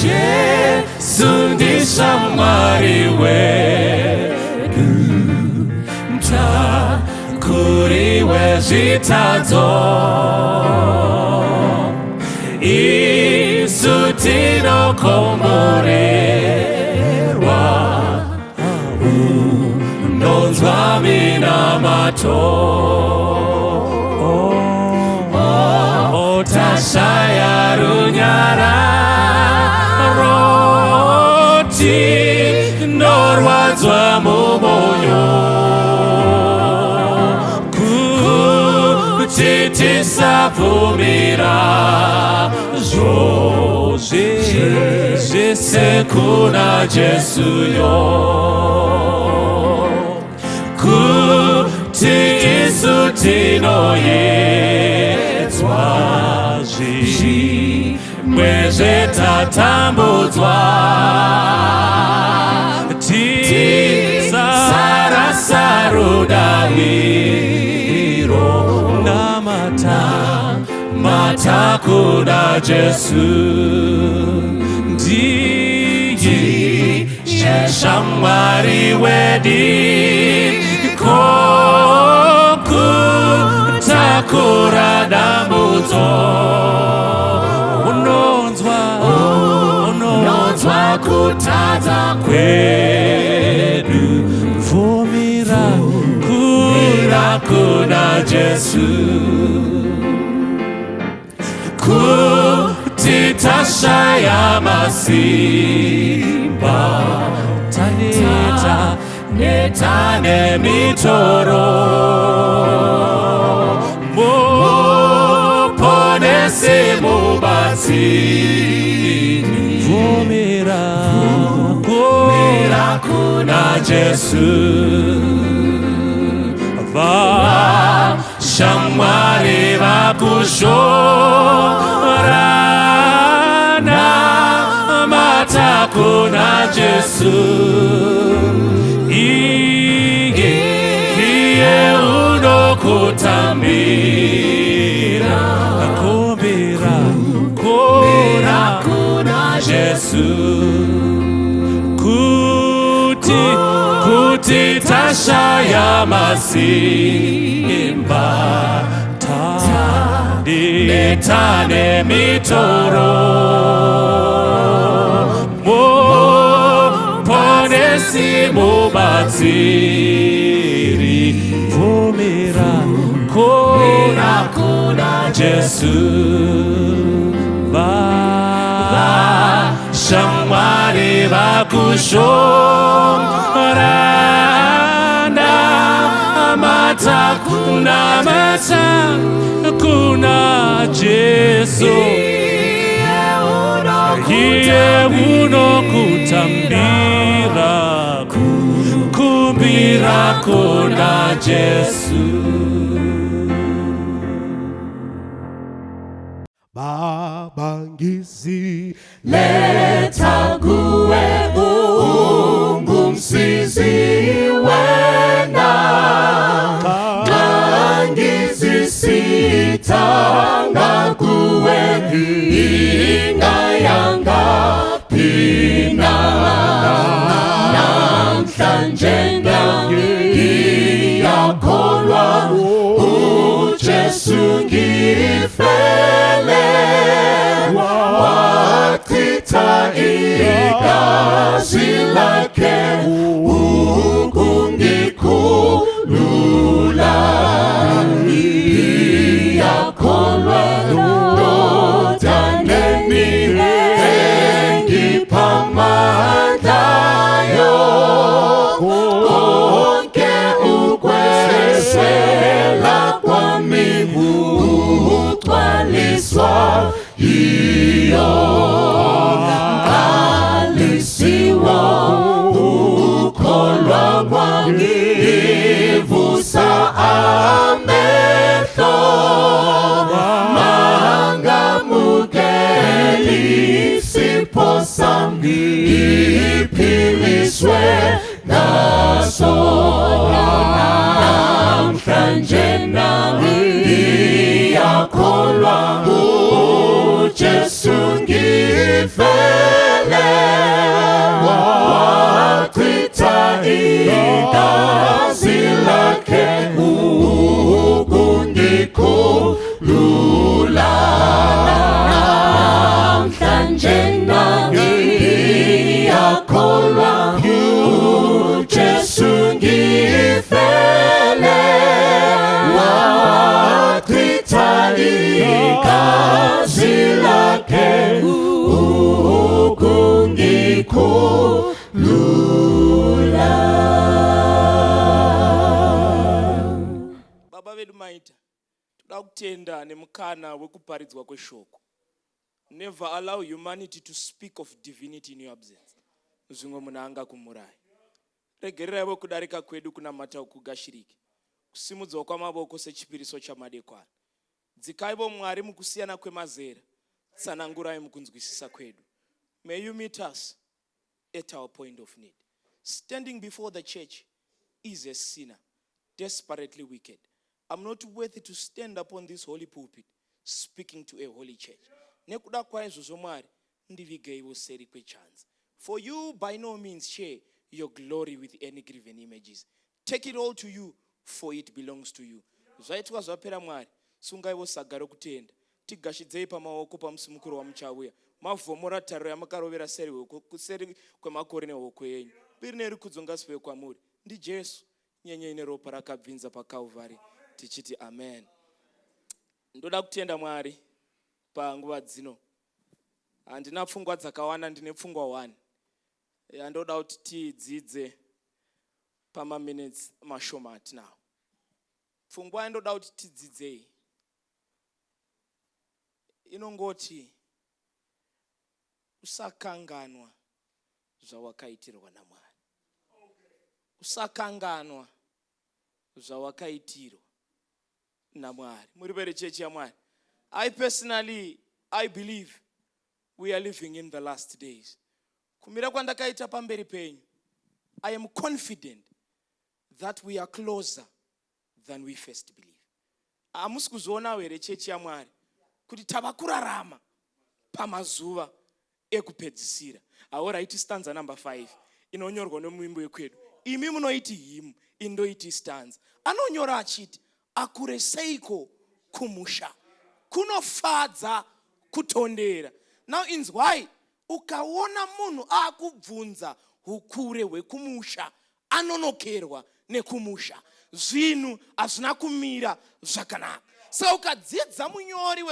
Jesu ndisha Mwari wedu, mtakuriwe zvitadzo, isu tinokomorerwa, unonzwa minamato. Tashaya runyararo, tinorwadzwa mumwoyo, kuti tisabvumira zvose kuna Jesuyo, kuti isu tinoyedzwa zvimwe zvetatambudzwa, tisarasa rudaviro namata kuna Jesu. Ndiye shamwari wedi, kokutakura dambudzo, unonzwa kutadza kwedu, vumira kuna Jesu, kuti tashaya masimba, taneta nemitoro, muponesi mubatsiri, vumira kuna Jesu. Vashamwari vakushorana, mata kuna Jesu, iye unokutambira, kumbira kuna Jesu, kuti tashaya masimba, netane mitoro, muponesi mubatsiri, vumira kuna Jesu. Vashamwari vakushorana, mata kuna Jesu, iye unokutambira, kumbira kuna Jesu. Babangisi leta kuwe ungumsizi wena, bangisi sitanga kuwe inga yanga pina, namhlanje ngiyakholwa uJesu ngifele, wachitha igazi lakhe ukungikhulula, ngiyakholwa ndodaneni engipha amandlayo, konke ukweswela kwami ugcwaliswa yiyo, ngalisiwa nami yakholwa uJesu ngifele wachitha igazi lakhe ukungikhulula. Baba vedu maita, toda kutenda nemukana wekuparidzwa kweshoko. Never allow humanity to speak of divinity in your absence. Zvimwe munhu angakumurayi. Regererai kudarika kwedu kunamata kugashiriki. Kusimudzwa kwamaboko sechipiriso chamadekwana. Dzikaivo Mwari mukusiyana kwemazera. Tsanangurai mukunzwisisa kwedu. May you meet us at our point of need. Standing before the church is a sinner, desperately wicked. I'm not worthy to stand upon this holy pulpit speaking to a holy church. Nekuda kwaizvozvo Mwari, ndivigeivo seri kwechanza. For you by no means share your glory with any graven images. Take it all to you, for it belongs to you. Zvaitwa zvapera Mwari, sungaivo saga rokutenda. Tigashidzei pamaoko pamusimukuro wamuchauya. Mavhomora tariro yamakarovera seri kwemakore nehoko yenyu. Piri nerikudzo ngasipiwe kwamuri. Ndi Jesu, nyenyei neropa rakabvinza paKalvari. Tichiti amen. Ndoda kutenda Mwari panguva dzino. Handina pfungwa dzakawanda, ndine pfungwa 1. Ndoda kuti tidzidze pamaminutes mashoma atinawo. Pfungwa ndoda kuti tidzidzei inongoti usakanganwa zvawakaitirwa naMwari. Usakanganwa zvawakaitirwa naMwari. Muri vere chechi yaMwari. I personally believe we are living in the last days. Kumira kwandakaita pamberi penyu, I am confident that we are closer than we first believe. Amusi kuzoona were chechi yaMwari kuti tava kurarama pamazuva ekupedzisira. Alright, stanza number 5 inonyorwa nomuimbi wekwedu. Imi munoiti hymn, indoiti stanza. Anonyora achiti akure seiko kumusha, kunofadza kutondera. Now inzwai, ukaona munhu akubvunza ukure hwekumusha, anonokerwa nekumusha, zvinhu hazvina kumira zvakanaka. Saka ukadzidza munyori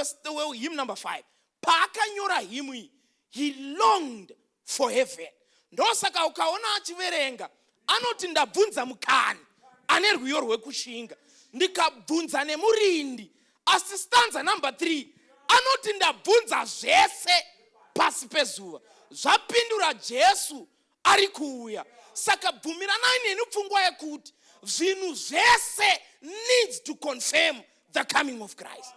hymn number 5, paakanyora hymn iyi, he longed for heaven. Ndosaka ukaona achiverenga, anoti ndabvunza mukani ane rwiyo rwekushinga, ndikabvunza nemurindi. Asi stanza number 3, anoti ndabvunza zvese pasi pezuva. Zvapindura Jesu ari kuuya. Saka bvumiranai neni pfungwa yekuti zvinhu zvese needs to confirm the coming of Christ.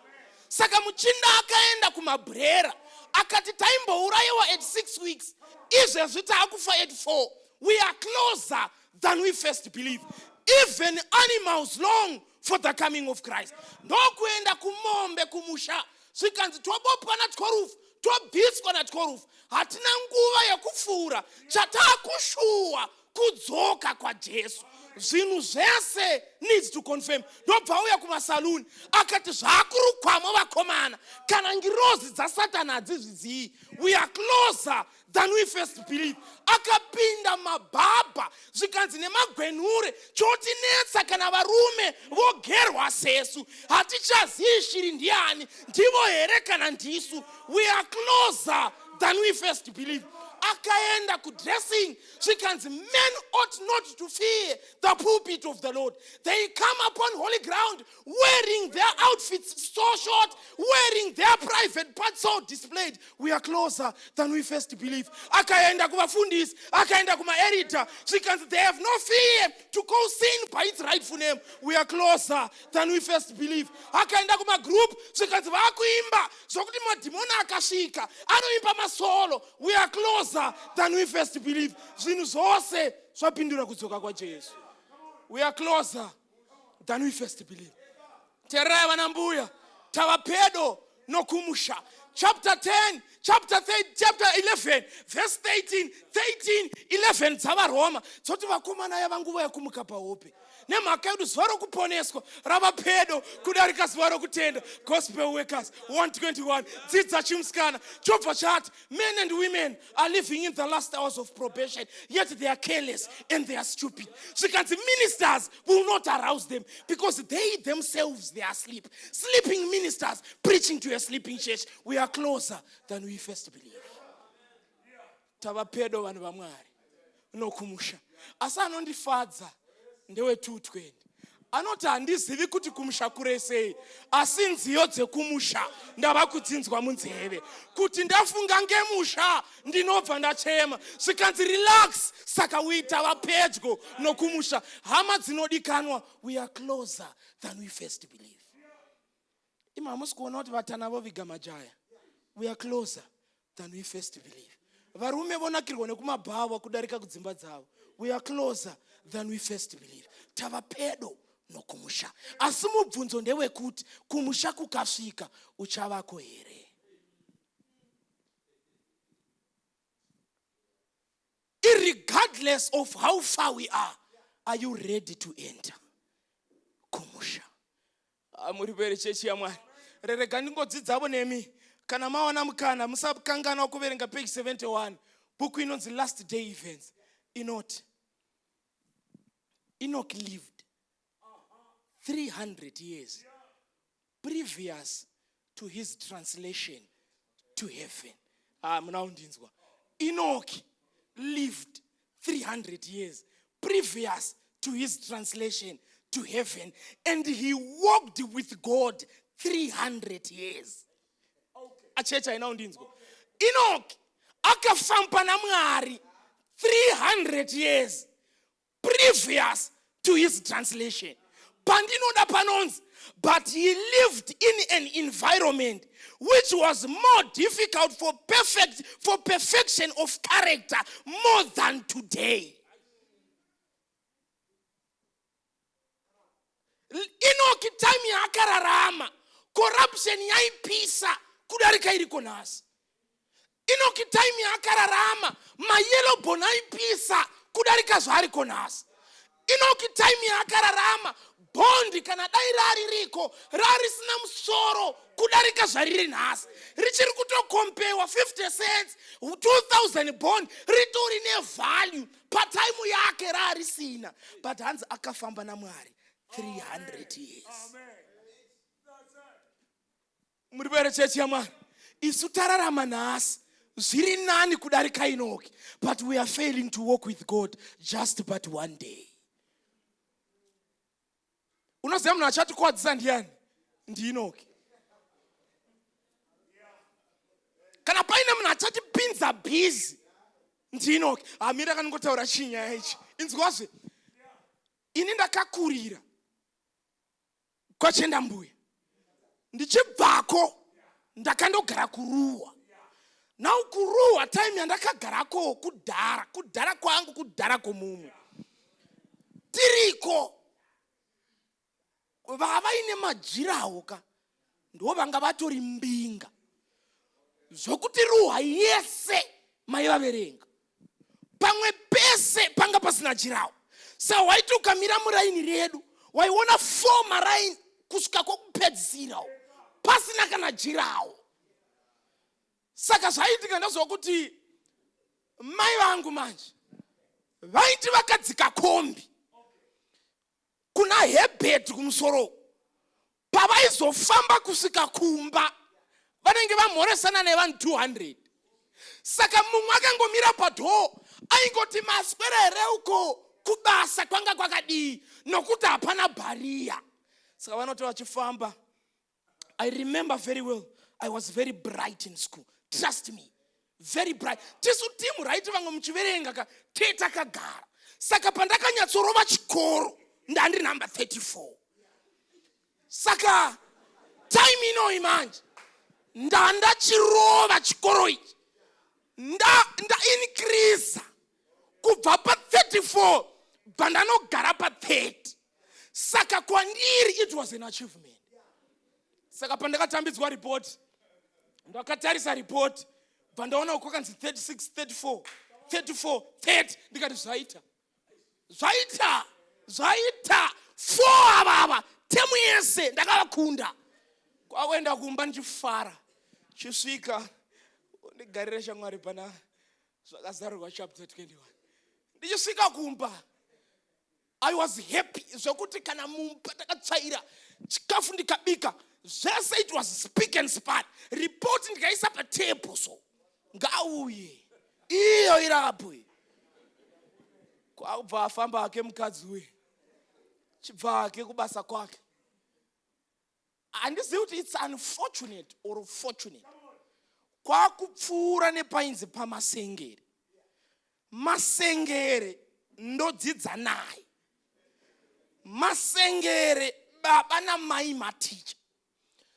Saka muchinda akaenda kumabhrera akati taimbourayiwa at 6 weeks, izvezvi taakufa at 4. We are closer than we first believe. Even animals long for the coming of Christ. Ndokuenda kumombe kumusha, zvikanzi twabopwa natworufu, twabviswa natworufu. Hatina nguva yekufura, chataakushuwa kudzoka kwa Jesu. Zvinhu zvese needs to confirm. Ndobva auya kumasaluni akati zvakurukwamo vakomana, kana ngirozi dzasatana hadzizvizivi. We are closer than we first believe. Akapinda mabhabha, zvikanzi nemagwenhure, chotinetsa kana varume vogerwa sesu. Hatichazivi shiri ndiani, ndivo here kana ndisu. We are closer than we first believe. Akaenda kudressing, zvikanzi men ought not to fear the pulpit of the Lord. They come upon holy ground wearing their outfits so short, wearing their private parts so displayed. We are closer than we first believe. Akaenda kuvafundisi, akaenda kumaeditor, zvikanzi they have no fear to call sin by its rightful name. We are closer than we first believe. Akaenda kumagroup, zvikanzi vakuimba zvokuti madhimoni akasvika anoimba masolo. We are closer than we first believe. Zvinhu zvose zvapindura kudzoka kwaJesu. We are closer than we first believe. Tererai vanambuya, tava pedo nokumusha. Chapter 10, chapter 11, verse 13, 11 dzavaroma dzoti vakomana yava nguva yekumuka pahope. nemhaka yedu zuva rokuponeswa rava pedo kudarika zuva rokutenda. Gospel workers 121 dzidza chimusikana chobva chati men and women are living in the last hours of probation, yet they are careless and they are stupid. Zvikanzi ministers will not arouse them because they themselves they are asleep. Sleeping ministers preaching to a sleeping church. We are closer than we first believe. Tava pedo vanhu vaMwari nokumusha. Asi anondifadza ndewe 220. Anoti handizivi kuti kumusha kuresei, asi nziyo dzekumusha ndava kudzinzwa munzeve. Kuti ndafunga ngemusha ndinobva ndachema. Zvikanzi relax, saka uitava pedyo nokumusha. Hama dzinodikanwa, we are closer than we first believe. Ima hamusi kuona kuti vatana voviga majaya. We are closer than we first believe. Varume vonakirwa nekumabhawa kudarika kudzimba dzavo. We are closer than we first believe. Tava pedo nokumusha. Asi mubvunzo ndewekuti kumusha kukasvika uchavako here? Irregardless of how far we are you ready to enter kumusha? Muri pere chechi ya Mwari. Rerega ndingodzidzavo nemi. Kana mawana mukana musakangana kuverenga page 71. Book inonzi Last Day Events. Enoch lived 300 years previous to his translation to heaven. Enoch lived 300 years previous to his translation to heaven, and he walked with God 300 years. Enoch akafamba naMwari 300 years previous to his translation. Pandinoda panonzi, but he lived in an environment which was more difficult for perfection of character more than today. Enoch time yakararama, corruption yaipisa kudarika iriko nasi. Enoch time yakararama, mayellow bone aipisa kudarika zvariko nasi. Enoch time yakararama, bondi kana dai rari riko rari sina musoro kudarika zvariri nasi. Richiri kutokompewa 50 cents 2000 bond ritori ne value patime yake rari sina. But hanzi akafamba naMwari 300 years. Muri pere chechi ya Mwari. Isu tararama nasi zviri nani kudarika Enoch, but we are failing to walk with God just but one day. Unoziva munhu achatikwadzisa ndiani? Ndi Enoch. Kana paine munhu achatipinza busy ndi Enoch. Amira kanongotaura chinyaya ichi. Inzwazve. Ini ndakakurira kwachenda mbuya. Ndichibvako ndakandogara kuruwa. Now kuruwa time yandakagarako kudhara kwangu kudhara komumwe. Tiriko vavaine majirawo ka ndo vanga vatori mbinga zvokuti ruwa yese maivaverenga pamwe pese panga pasina jirawo. Sa waiti ukamira muraini redu waiona 4 maraini kusvika kwokupedzisira pasina kana jirawo. Saka zvaitika ndazvokuti mai vangu manje vaiti vakadzika kombi kuna hebheti kumusoro, pavaizofamba kusvika kumba vanenge vamhoresana nevanhu 200. Saka mumwe akangomira padhoo aingoti maswere uko kubasa kwanga kwakadii nokuti hapana bharia. Saka vanoti vachifamba. I remember very well, I was very bright in school. Trust me, very bright. Tisu timu raiti vangu muchiverenga ka teta kagara. Saka pandakanyatsorova chikoro ndandi number 34. Saka time ino imanje ndanda chirova chikoro ichi nda increase kubva pa 34 bandanogara pa 30. Saka kwandiri it was an achievement. Saka pandakatambidzwa report ndakatarisa report bandaona kwakanzi 36 34 30 ndikati zvaita Zvaita 4 avava temu yese ndakavakunda. Kwakuenda kumba ndichifara. Chisvika ndigarire shamwari pana zvakazarurwa chapter 21. Ndichisvika kumba, I was happy zvokuti kana mumba takatsvaira chikafu ndikabika zvese it was speak and span. Report ndikaisa patable so ngauye iyo irapo. Kwakubva afamba hake mukadzi uyu chibva hake kubasa kwake. Handizivi kuti it's unfortunate or fortunate. Kwakupfuura nepainzi pamasengere. Masengere ndodzidza naye. Masengere baba namai maticha.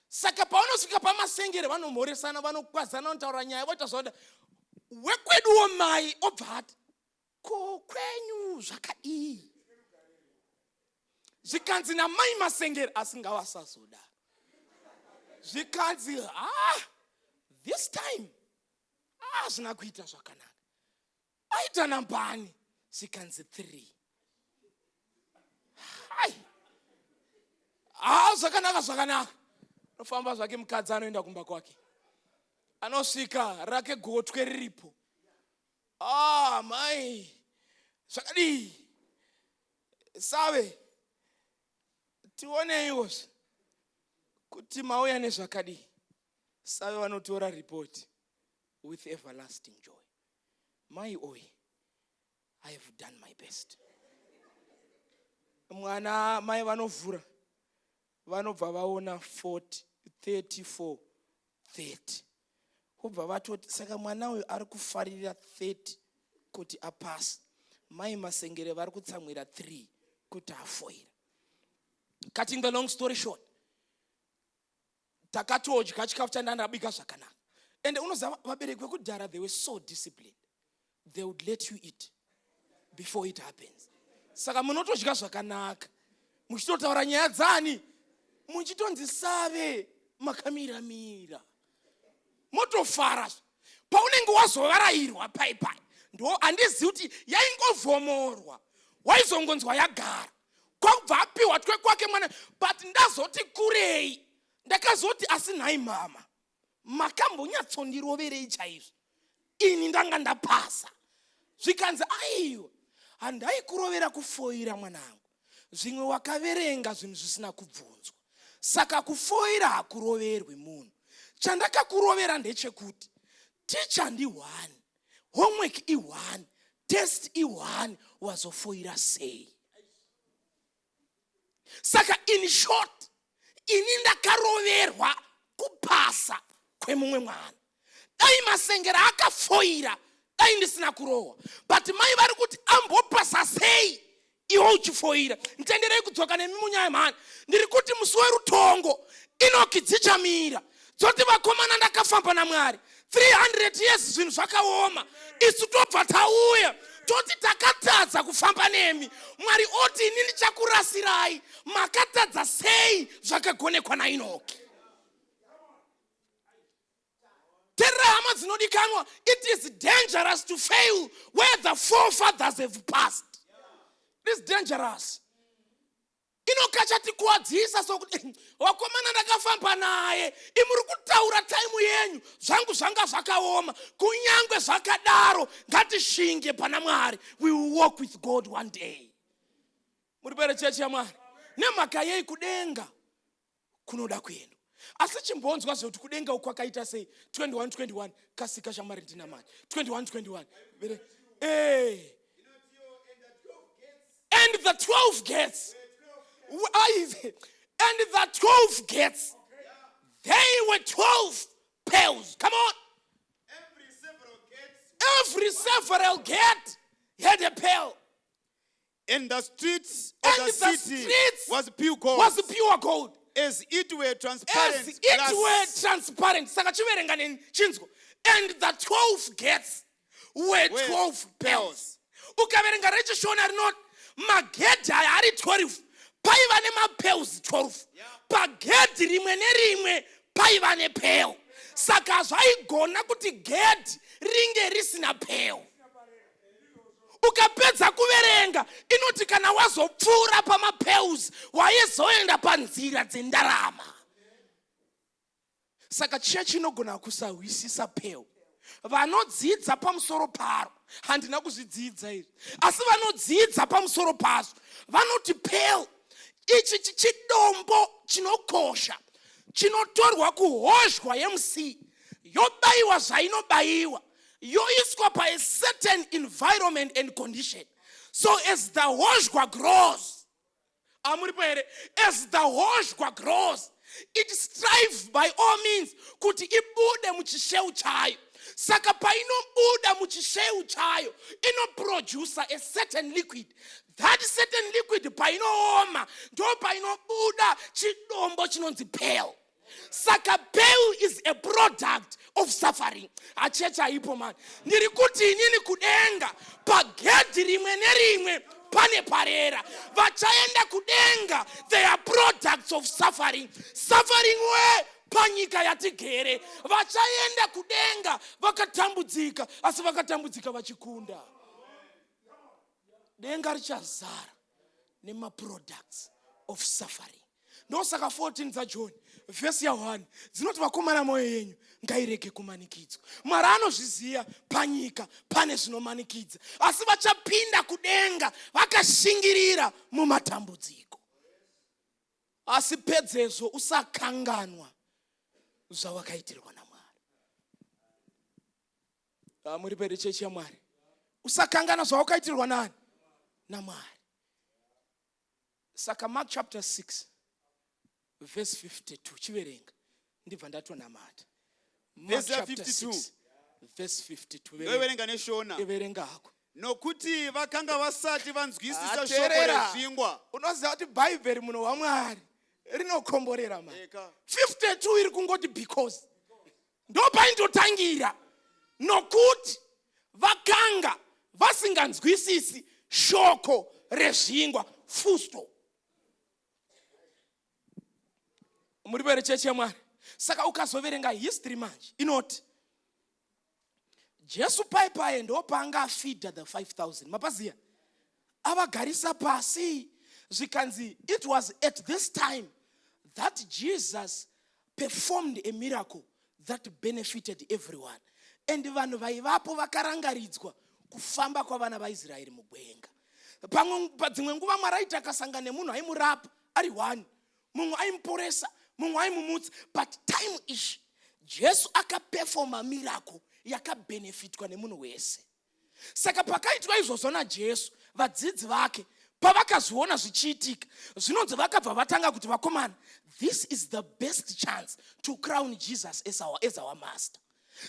Saka paunosvika pamasengere vanomhoresana, vanokwazana, vanotaura nyaya, voita zvoda. Wekweduwo mai obva ati ko kwenyu zvakadii. Zvikanzi namai masengere asingavasazoda. Zvikanzi this time zvina kuita zvakanaka. Aita nambani? Zvikanzi 3. Zvakanaka. Nofamba zvake mukadzi anoenda kumba kwake. Anosvika rake gotwe riripo. Mai zvakadii. Save tioneiwo kuti mauya nezvakadii. Save vanotora report with everlasting joy. Mai oi, I have done my best. Mwana mai vanovhura. Vanobva vaona 40, 34, 30. Ubva vatoti saka mwana uyu ari kufarira 30 kuti apasa. Mai masengere vari kutsamwira 3 kuti afoira. Cutting the long story short, takatodya chikafu chandandabika zvakanaka. And unoziva vabereki vekudhara, they were so disciplined. They would let you eat before it happens. Saka munotodya zvakanaka. Muchitotaura nyaya dzani. Muchitonzi Save makamira. Motofara. Paunenge wazovarairwa pai. Ndo handizivi kuti yaingovhomorwa. Waizongonzwa yagara. Kwakubva apiwa twe kwake mwana. But ndazoti kurei. Ndakazoti asinai mama. Makambonyatsondiroverei chaizvo. Ini ndanga ndapasa. Zvikanzi aiwa. Handai kurovera kufoira mwanangu. Zvimwe wakaverenga zvinhu zvisina kubvunzwa. Saka kufoira hakuroverwi munhu. Chandakakurovera ndechekuti teacher ndi1, homework i1, test i1, wazofoira sei. Saka in short, ini ndakaroverwa kupasa kwemumwe mwana. Dai masengera akafoira, dai ndisina kurohwa. But mai vari kuti ambopasa sei iwo uchifoira. Ntenderei kudzoka nemi munyaya mhani. Ndiri kuti musi werutongo Enoch dzichamira. Dzoti vakomana ndakafamba naMwari 300 years zvinhu zvakaoma. Isu tobva tauya toti takatadza kufamba nemi. Mwari oti ini ndichakurasirai. Makatadza sei zvakagonekwa naEnoch. Terama dzinodikanwa, it is dangerous to fail where the forefathers have passed. It is dangerous. Inokachati kuadzisa sokuti wakomana ndakafamba naye. Imuri kutaura time yenyu. Zvangu zvanga zvakaoma. Kunyangwe zvakadaro ngatishinge pana Mwari. We will walk with God one day. Muri pere chechi ya Mwari. Nemhaka yei kudenga kunoda kuenda. Asi chimbonzwa zvokuti kudenga uko kwakaita sei. 21 kasika shamwari ndina mari. 21. And the 12 gates. And the 12 gates. They were 12 pearls. Come on. Every several gate had a pearl. And the streets of the city was pure gold. As it were transparent. Saka chiverenga nechinzwa. And the 12 gates were 12 pearls. Ukaverenga rechishona rinoti magedhi aya ari 12. Paiva nemapearls 12. Pagedhi rimwe nerimwe paiva nepearl. Saka zvaigona kuti gedhi ringe risina pearl. ukapedza kuverenga inoti kana wazopfuura pamapeus waizoenda panzira dzendarama. Saka chechi inogona kusahwisisa peu. Vanodzidza pamusoro paro handina kuzvidzidza izvi, asi vanodzidza pamusoro pazo vanoti peu ichi chidombo chinokosha chinotorwa kuhozhwa yemusi yobayiwa zvainobayiwa yoiswa pa a certain environment and condition. So as the hozhwa grows, as the hozhwa grows, it strives by all means kuti ibude muchisheu chayo. Saka painobuda muchisheu chayo inoproduce a certain liquid. That certain liquid painooma ndo painobuda chidombo chinonzi pearl. Saka pearl is a product of suffering. Achecha ipo man. Ndiri kuti inini kudenga pagedhi rimwe nerimwe pane parera. Vachaenda kudenga, they are products of suffering. Suffering we panyika yatigere. Vachaenda kudenga vakatambudzika, asi vakatambudzika vachikunda. Denga richazara nema products of suffering. Ndosaka 14 dzaJohn verse ya 1 dzinoti vakomana moyo yenyu ngairege kumanikidzwa. Mwari anozviziva panyika pane zvinomanikidza, asi vachapinda kudenga vakashingirira mumatambudziko. Asi pedzezo usakanganwa zvawakaitirwa naMwari. Muri pere chechi ya Mwari. Usakanganwa zvawakaitirwa nani? naMwari. Saka Mark chapter 6 verse 52 chiverenga ndibva ndatonamata. Verse 52 verse 52 verenga neshona verenga hako. Nokuti vakanga vasati vanzwisisa shoko rezvingwa. Unoziva kuti Bible muno waMwari rinokomborera mani. 52 iri kungoti because ndo paindotangira. Nokuti vakanga vasinganzwisisi shoko rezvingwa fusto. Muri pere chechi ya Mwari. Saka ukazoverenga history manje inoti Jesu pai ndo panga afeeda the 5,000 mapaziya avagarisa pasi zvikanzi it was at this time that Jesus performed a miracle that benefited everyone, and vanhu vaivapo vakarangaridzwa kufamba kwavana vaIsraeri mugwenga. Padzimwe nguva Mwari aita akasangana nemunhu aimurapa ari 1, mumwe aimuporesa, mumwe aimumutsa, but time ishi Jesu akaperforma miracle yakabenefitwa nemunhu wese. Saka pakaitwa izvozvo naJesu, vadzidzi vake pavakazviona zvichiitika zvinonzi vakabva vatanga kuti vakomana, this is the best chance to crown Jesus as our master.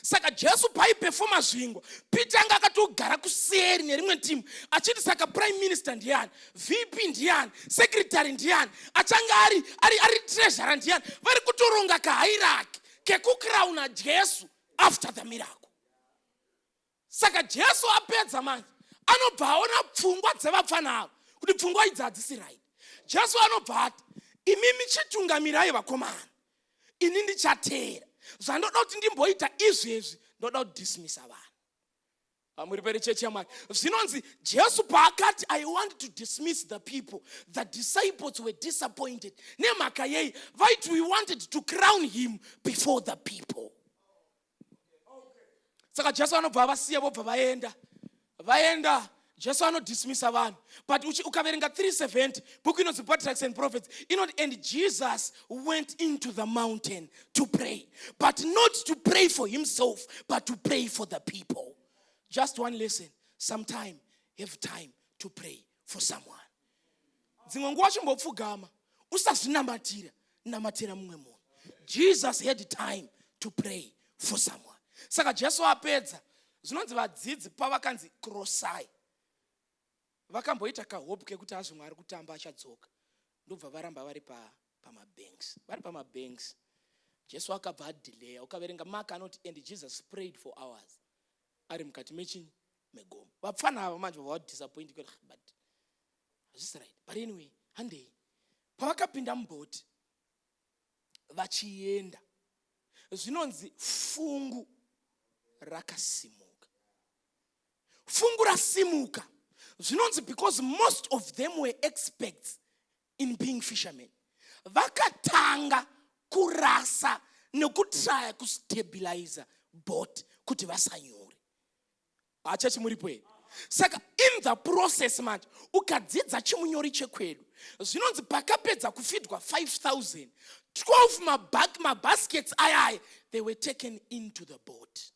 Saka Jesu paiperforma zvingwa, Peter anga akatogara kuseri nerimwe timu achiti saka prime minister ndiani, VP ndiani, secretary ndiani, achanga ari treasurer ndiani, vari kutoronga kahierarchy kekukrauna Jesu after the miracle. Saka Jesu apedza manje anobva aona pfungwa dzevapfana avo kuti pfungwa idzi hadzisi right. Jesu anobva ati imimi chitungamirai vakomana, ini ndichateera. Zvandoda kuti ndimboita izvezvi ndoda kudismissa vanhu. Muri pere chechi yaMwari. Zvinonzi Jesu paakati I want to dismiss the people, the disciples were disappointed. Nemhaka yei vaiti we wanted to crown him before the people. Saka Jesu anobva vasiya vobva vaenda Jesu anodismissa vanhu. But ukaverenga 3:70 book inonzi Patriarchs and Prophets inoti and Jesus went into the mountain to pray, but not to pray for himself but to pray for the people. Just one lesson, sometime have time to pray for someone. Dzimwe nguva chimbopfugama usazvinamatira, namatira mumwe munhu. Jesus had time to pray for someone. Saka Jesu apedza zvinonzi vadzidzi pavakanzi krosai vakamboita kahope kekuti azvimwe ari kutamba achadzoka, ndobva varamba vari pamabanks, vari pamabanks. Jesu akabva adelaya. Ukaverenga Mark anoti and Jesus prayed for hours ari mukati mechinyi megomba. Vapfana ava manje vava disappointed but hazvisi right. But anyway, handei pavakapinda mubhoti vachienda, zvinonzi fungu rakasimuka. Fungu rasimuka Zvinonzi because most of them were experts in being fishermen. Vakatanga kurasa nekutraya kustabilize boat kuti vasanyore. Achachi muripo here. Saka in the process manje ukadzidza chimunyori chekwedu zvinonzi pakapedza kufidwa 5,000 12 mabaskets ayaya they were taken into the boat.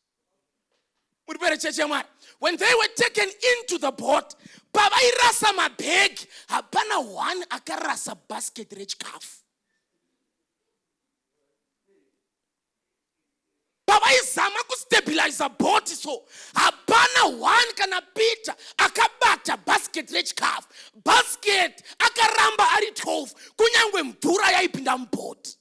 Muripere cheche Mwari. When they were taken into the boat pavairasa mabhegi hapana one akarasa basket rechikafu. Pavaizama kustabilize boat so hapana one kana Peter akabata basket rechikafu. Basket akaramba ari 12 kunyangwe mvura yaipinda mboat.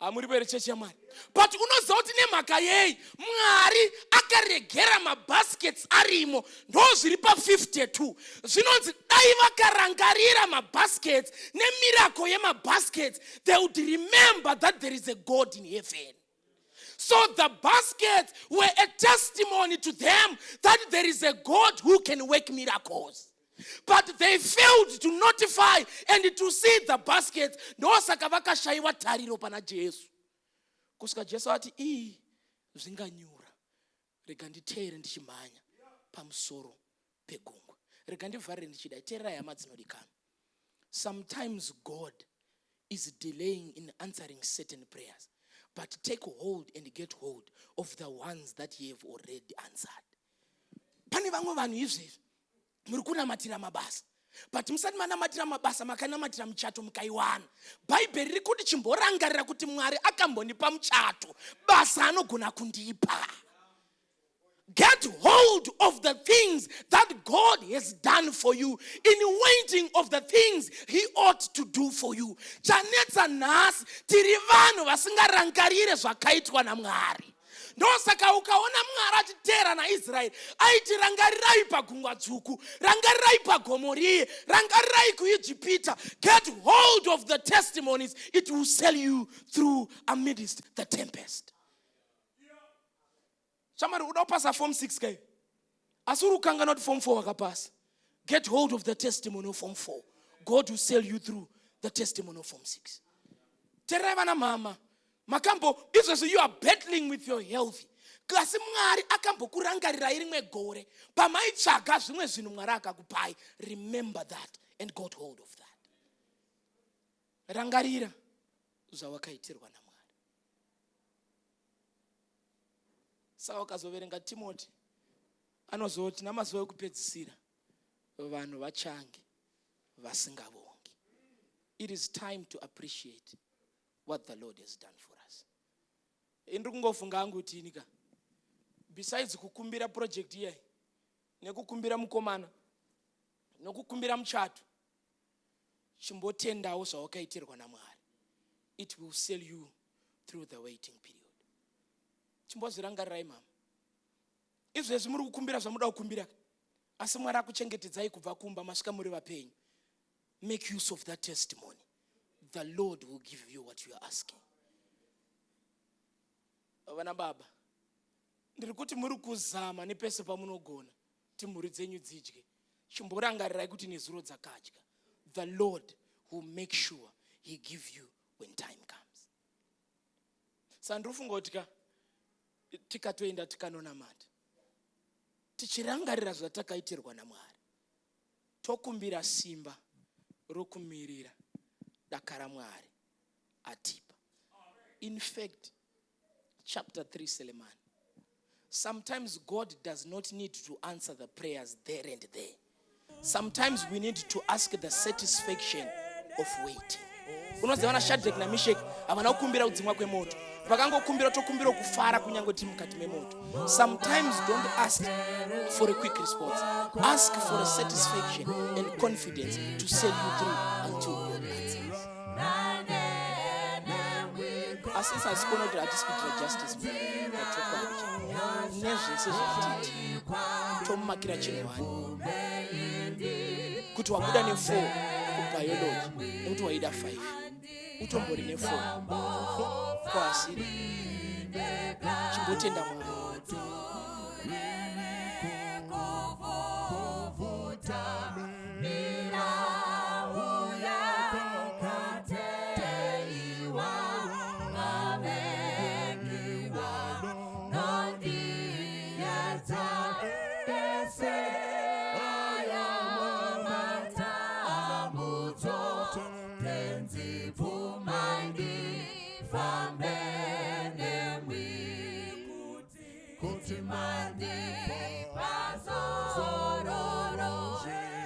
Amuripere cheche Mwari. But unoziva kuti nemhaka yei Mwari akaregera mabaskets arimo ndozviri pa 52. Zvinonzi dai vakarangarira mabaskets nemiracle yemabaskets they would remember that there is a God in heaven. So the baskets were a testimony to them that there is a God who can work miracles. But they failed to notify and to see the baskets. Ndosaka vakashaiwa tariro pana Jesu. Kusika Jesu ati zvinganyura. Rega nditeere ndichimhanya pamusoro pegungwa. Rega ndivharire ndichida teererai hama dzinodikanwa. Sometimes God is delaying in answering certain prayers. But take hold and get hold of the ones that he have already answered. Pane vamwe vanhu izvezvi muri kunamatira mabasa. But musati manamatira mabasa makanamatira muchato mukaiwana. Bhaibheri riri kuti chimborangarira kuti Mwari akambonipa muchato basa anogona kundipa. Get hold of the things that God has done for you in waiting of the things he ought to do for you. Chanetsa nhasi tiri vanhu vasingarangarire zvakaitwa naMwari. Ndosaka ukaona Mwari achiteera naIsraeri aiti rangarirai pagungwa dzvuku, rangarirai paGomoriye, rangarirai kuIjipita. Get hold of the testimonies, it will sail you through amidst the tempest. Somebody would pass a form 6 guy. Asuru kanga not form 4 wakapasa. Get hold of the testimony of form 4. God will sail you through the testimony of form 6. Tereva na mama. Makambo, if you are battling with your health, kasi Mwari akambo kurangarira irimwe gore. Pamaichaga zvimwe zvinhu Mwari akakupai. Remember that and got hold of that. Rangarira zvawakaitirwa na Mwari. Saka wakazoverenga Timothy anozoti namazuva ekupedzisira vanhu vachange vasingavongi. It is time to appreciate what the Lord has done for us. Indiri kungofunga hangu kuti inika besides kukumbira project iyi nekukumbira mukomana nekukumbira muchato chimbotendawo zvawakaitirwa naMwari. It will sail you through the waiting period. Chimbozvirangarirai mama. Izvezvi muri kukumbira zvamuda kukumbira asi Mwari akuchengetedzai kubva kumba masvika muri vapenyu. Make use of that testimony. The Lord will give you what you are asking. Vana baba, ndiri kuti muri kuzama nepese pamunogona kuti mhuri dzenyu dzidye. Chimborangarirai kuti nezuro dzakadya. The Lord will make sure he give you when time comes. Sandrofunga kuti tikatoenda tikanonamata tichirangarira zvatakaitirwa naMwari tokumbira simba rokumirira dakara Mwari atipa. In fact, chapter 3 Selemani, sometimes God does not need to answer the prayers there and there. Sometimes we need to ask the satisfaction of waiting. Unoziva Shadrach na Meshach havana kukumbira kudzimwa kwemoto. Vakangokumbira tokumbira kufara kunyange tiri mukati memoto. Sometimes don't ask for a quick response. Ask for a satisfaction and confidence to sail you through until God answers. Since I spoke out the justice tomumakira chinhu wani kuti wabuda ne4 kubiology nekuti waida 5 utombori ne4 kwasiri chimbotenda Mwari. mata ese aya mata muto tenzi pumandi famene mi kuti mandi pasororo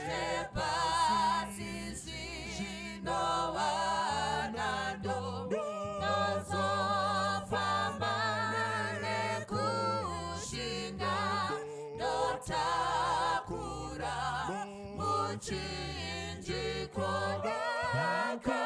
jepasi sino wanando nozo famane kushinga dotakura muchinji kodaka